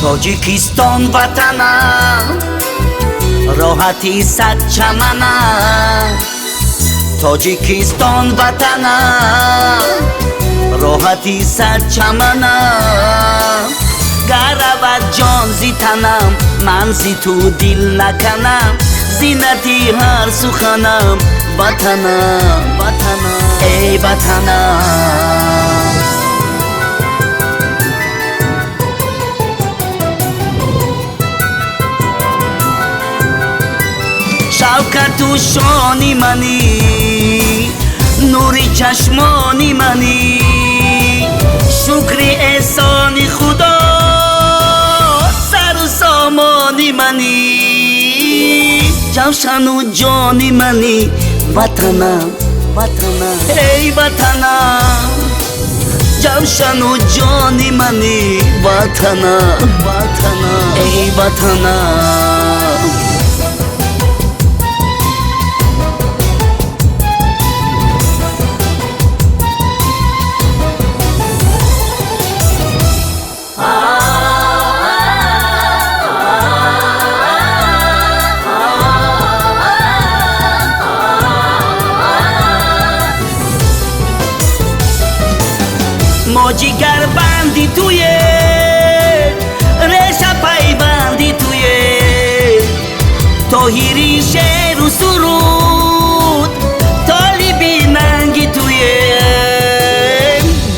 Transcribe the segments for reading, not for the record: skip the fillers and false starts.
توجیکستان وطنم، راحتی صد چمنم. توجیکستان وطنم، راحتی صد چمنم. گرود جان زی تنم، من زی تو دل نکنم. زینتی هر سخنم وطنم، وطنم ای وطنم. شوکت و شانی منی، نوری چشمانی منی. شکری احسانی خدا، سر و سامانی منی. جوشن و جانی منی وطنم، وطنم ای وطنم. جوشن و جانی منی وطنم، وطنم ای وطنم. ما جگر بندی توی ریشه پیوندی توی توهیری شعر و سرود طالبی ننگی توی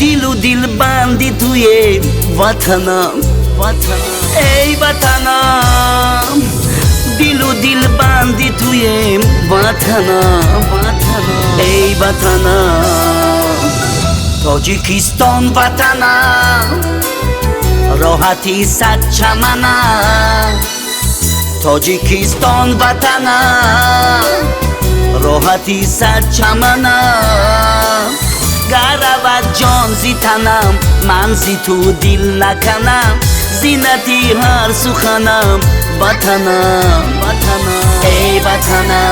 دل و دل بندی توی وطنم، وطنم ای وطنم. دل و دل بندی توی وطنم، وطنم ای وطنم. توجیکستان وطنم، راحتی صد چمنم. توجیکستان وطنم، راحتی صد چمنم. گرود جان زی تنم، من زی تو دل نکنم. زینتی هر سخنم وطنم، وطنم ای وطنم.